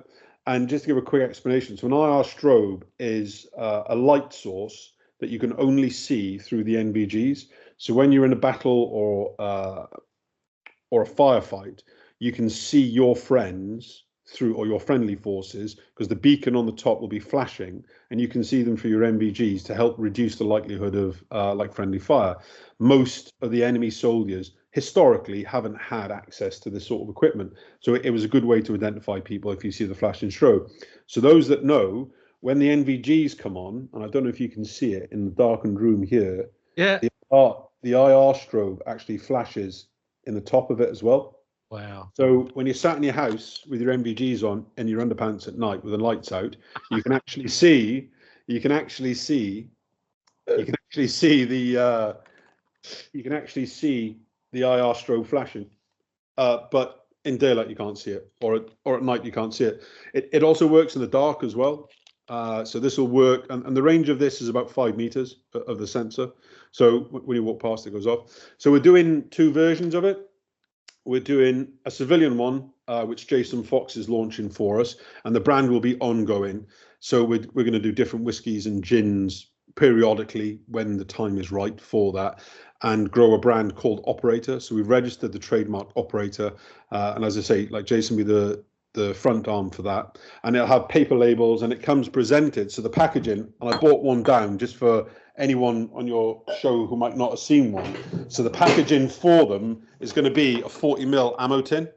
S2: And just to give a quick explanation, so an IR strobe is a light source that you can only see through the NVGs. So when you're in a battle or a firefight, you can see your friends through, or your friendly forces, because the beacon on the top will be flashing, and you can see them through your NVGs to help reduce the likelihood of like friendly fire. Most of the enemy soldiers historically haven't had access to this sort of equipment, so it was a good way to identify people if you see the flashing strobe. So those that know, when the NVGs come on, and I don't know if you can see it in the darkened room here,
S1: yeah,
S2: the IR strobe actually flashes in the top of it as well.
S1: Wow.
S2: So when you're sat in your house with your NVGs on and your underpants at night with the lights out, you can actually see the IR strobe flashing. But in daylight you can't see it, or at night you can't see it. It also works in the dark as well. So this will work, and the range of this is about 5 meters of the sensor. So when you walk past, it goes off. So we're doing 2 versions of it. We're doing a civilian one, which Jason Fox is launching for us, and the brand will be ongoing. So we're going to do different whiskies and gins periodically when the time is right for that, and grow a brand called Operator. So we've registered the trademark Operator, and as I say, like Jason will be the front arm for that, and it'll have paper labels, and it comes presented. So the packaging, and I bought one down just for anyone on your show who might not have seen one. So the packaging for them is going to be a 40mm ammo tin.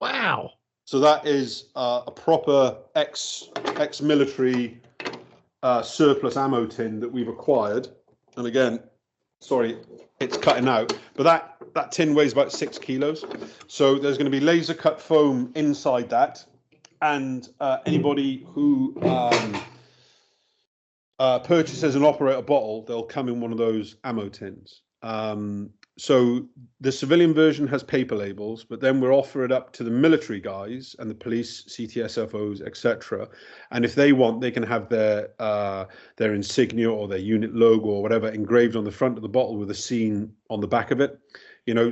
S1: Wow.
S2: So that is a proper ex-military surplus ammo tin that we've acquired. And again, sorry, it's cutting out, but that tin weighs about 6 kilos. So there's going to be laser cut foam inside that, and anybody who purchases an Operator bottle, they'll come in one of those ammo tins. So the civilian version has paper labels, but then we'll offer it up to the military guys and the police, CTSFOs, etc. And if they want, they can have their insignia or their unit logo or whatever engraved on the front of the bottle with a scene on the back of it.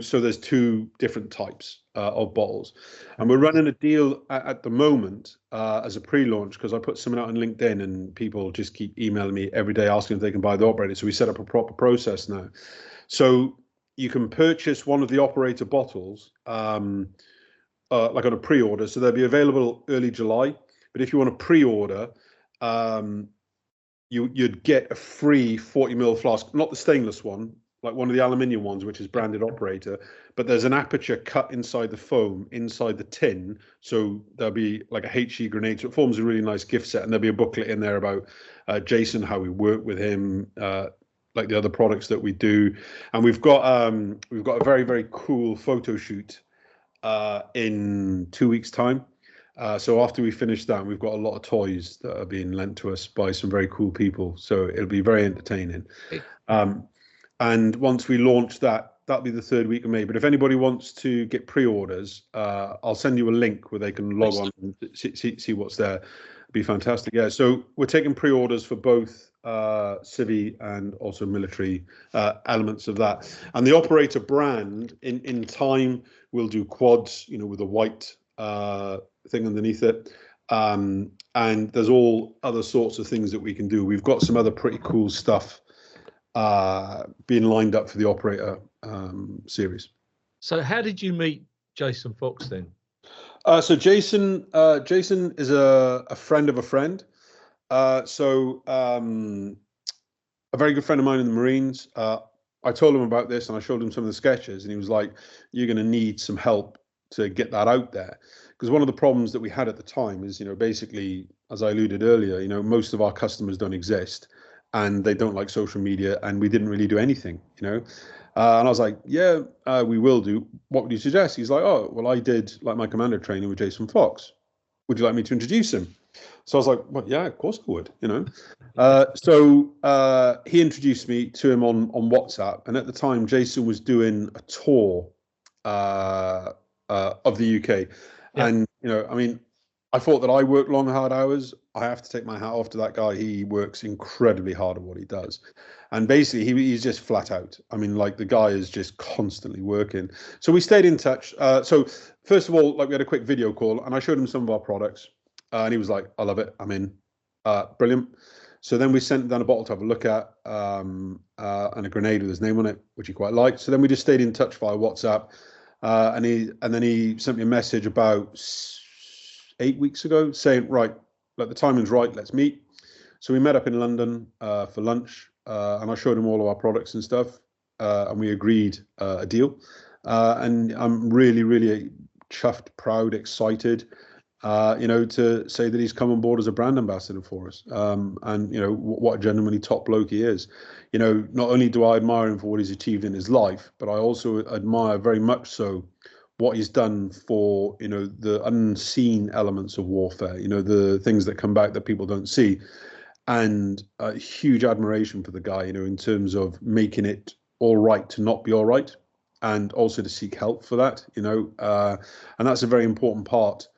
S2: So there's 2 different types of bottles, and we're running a deal at the moment as a pre-launch, because I put something out on LinkedIn and people just keep emailing me every day asking if they can buy the Operator. So we set up a proper process now. So you can purchase one of the operator bottles like on a pre-order, so they'll be available early July. But if you want to pre-order, you'd get a free 40 ml flask, not the stainless one, like one of the aluminium ones, which is branded operator, but there's an aperture cut inside the foam, inside the tin. So there'll be like a HE grenade. So it forms a really nice gift set. And there'll be a booklet in there about Jason, how we work with him, like the other products that we do. And we've got a very, very cool photo shoot in 2 weeks' time. So after we finish that, we've got a lot of toys that are being lent to us by some very cool people. So it'll be very entertaining. And once we launch that, that'll be the 3rd week of May. But if anybody wants to get pre-orders, I'll send you a link where they can log on and see what's there. It'd be fantastic. Yeah. So we're taking pre-orders for both civvy and also military elements of that. And the operator brand in time will do quads, with a white thing underneath it. And there's all other sorts of things that we can do. We've got some other pretty cool stuff being lined up for the operator series. So
S1: how did you meet Jason Fox then?
S2: So Jason is a friend of a friend. A very good friend of mine in the Marines. I told him about this and I showed him some of the sketches, and he was like, "You're going to need some help to get that out there." Because one of the problems that we had at the time is, basically, as I alluded earlier, most of our customers don't exist and they don't like social media, and we didn't really do anything, and I was like, "Yeah, we will do. What would you suggest?" He's like, "Oh, well, I did like my commander training with Jason Fox. Would you like me to introduce him?" So I was like, "Well, yeah, of course I would," So he introduced me to him on WhatsApp, and at the time, Jason was doing a tour of the UK, and I thought that I work long, hard hours. I have to take my hat off to that guy. He works incredibly hard at what he does, and basically, he's just flat out. Like the guy is just constantly working. So we stayed in touch. So first of all, we had a quick video call, and I showed him some of our products. And he was like, "I love it. I'm in. Brilliant." So then we sent down a bottle to have a look at, and a grenade with his name on it, which he quite liked. So then we just stayed in touch via WhatsApp, and then he sent me a message about 8 weeks ago saying, "Right, the timing's right. Let's meet." So we met up in London for lunch, and I showed him all of our products and stuff, and we agreed a deal. And I'm really, really chuffed, proud, excited. To say that he's come on board as a brand ambassador for us. And what a genuinely top bloke he is. Not only do I admire him for what he's achieved in his life, but I also admire very much so what he's done for, the unseen elements of warfare, the things that come back that people don't see. And a huge admiration for the guy, in terms of making it all right to not be all right, and also to seek help for that, and that's a very important part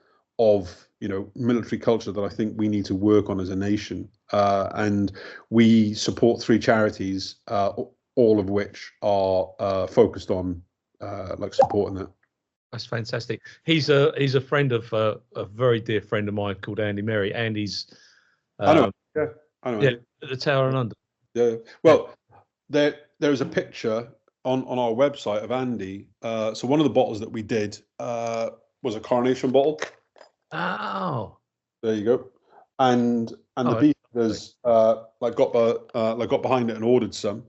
S2: of military culture that I think we need to work on as a nation, and we support 3 charities, all of which are focused on supporting that.
S1: That's fantastic. He's a friend of a very dear friend of mine called Andy Merry. Andy's
S2: I know
S1: at the Tower in London.
S2: Yeah, well, there is a picture on our website of Andy. So one of the bottles that we did was a coronation bottle.
S1: Oh,
S2: there you go. And the beaters got behind it and ordered some.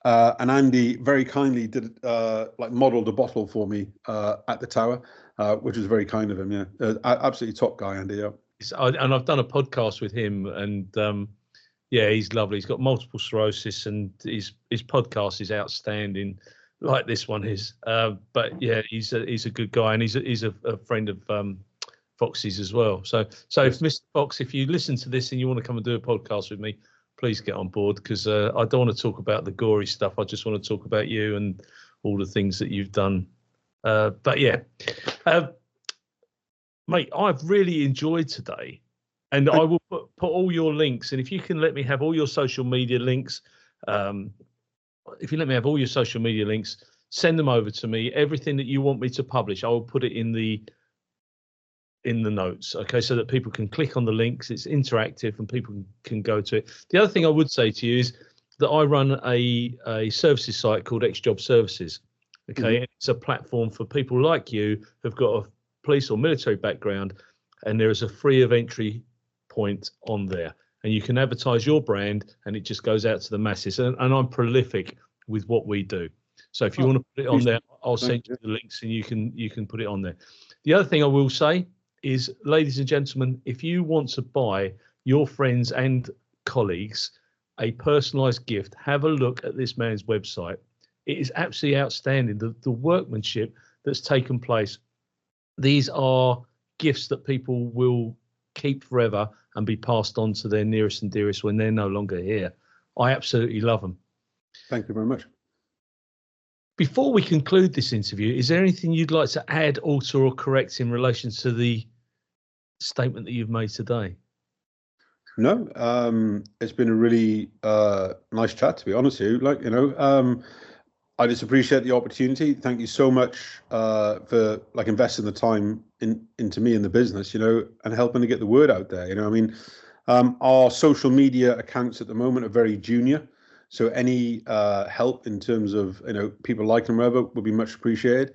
S2: And Andy very kindly did modeled a bottle for me at the Tower, which was very kind of him. Yeah, absolutely top guy, Andy. Yeah.
S1: And I've done a podcast with him, and he's lovely. He's got multiple sclerosis, and his podcast is outstanding, like this one is. But yeah, he's a good guy, and he's a friend of Fox's as well. So if Mr. Fox, if you listen to this and you want to come and do a podcast with me, please get on board, because I don't want to talk about the gory stuff. I just want to talk about you and all the things that you've done. But yeah, mate, I've really enjoyed today, and I will put all your links. And if you can let me have all your social media links, send them over to me. Everything that you want me to publish, I will put it in the notes, okay, so that people can click on the links. It's interactive and people can go to it. The other thing I would say to you is that I run a services site called Job Services, Okay, and it's a platform for people like you who've got a police or military background, and there is a free of entry point on there, and you can advertise your brand, and it just goes out to the masses. And I'm prolific with what we do. So if you want to put it on there, I'll send you the links, and you can put it on there. The other thing I will say is, ladies and gentlemen, if you want to buy your friends and colleagues a personalized gift, have a look at this man's website. It is absolutely outstanding. The workmanship that's taken place. These are gifts that people will keep forever and be passed on to their nearest and dearest when they're no longer here. I absolutely love them.
S2: Thank you very much.
S1: Before we conclude this interview, is there anything you'd like to add, alter, or correct in relation to the statement that you've made today?
S2: No, it's been a really nice chat, to be honest with you. I just appreciate the opportunity. Thank you so much for investing the time into me in the business, and helping to get the word out there. Our social media accounts at the moment are very junior, so any help in terms of people liking them, whatever, would be much appreciated.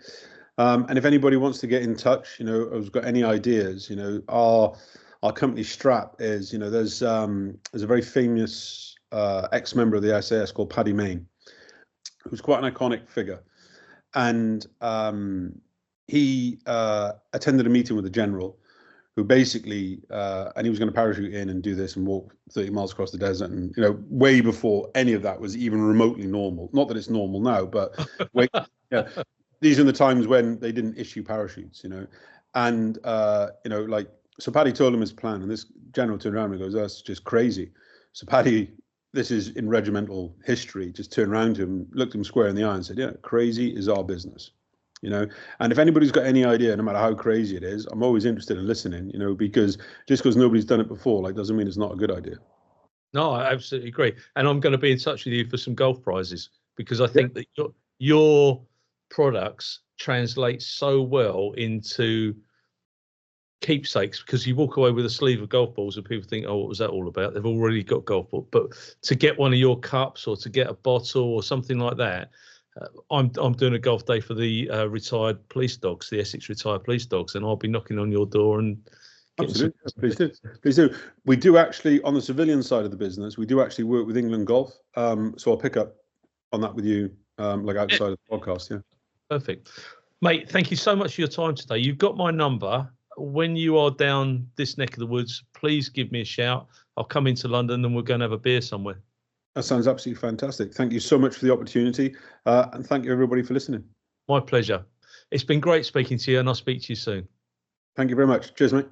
S2: And if anybody wants to get in touch, has got any ideas, our company strap is, there's a very famous ex-member of the SAS called Paddy Mayne, who's quite an iconic figure. And he attended a meeting with the general, who basically, and he was going to parachute in and do this and walk 30 miles across the desert. And, way before any of that was even remotely normal. Not that it's normal now, but these are the times when they didn't issue parachutes, And, so Paddy told him his plan, and this general turned around and goes, "That's just crazy." So Paddy, this is in regimental history, just turned around to him, looked him square in the eye and said, "Yeah, crazy is our business." And if anybody's got any idea, no matter how crazy it is, I'm always interested in listening, because just because nobody's done it before, doesn't mean it's not a good idea.
S1: No, I absolutely agree. And I'm going to be in touch with you for some golf prizes, because I think that your products translate so well into keepsakes, because you walk away with a sleeve of golf balls and people think, "Oh, what was that all about?" They've already got golf balls. But to get one of your cups or to get a bottle or something like that, I'm doing a golf day for the retired police dogs, the Essex retired police dogs, and I'll be knocking on your door and
S2: absolutely. Please do. We do actually, on the civilian side of the business, we do actually work with England Golf. So I'll pick up on that with you, outside of the podcast. Yeah.
S1: Perfect, mate. Thank you so much for your time today. You've got my number. When you are down this neck of the woods, please give me a shout. I'll come into London and we're going to have a beer somewhere.
S2: That sounds absolutely fantastic. Thank you so much for the opportunity. And thank you, everybody, for listening.
S1: My pleasure. It's been great speaking to you, and I'll speak to you soon.
S2: Thank you very much. Cheers, mate.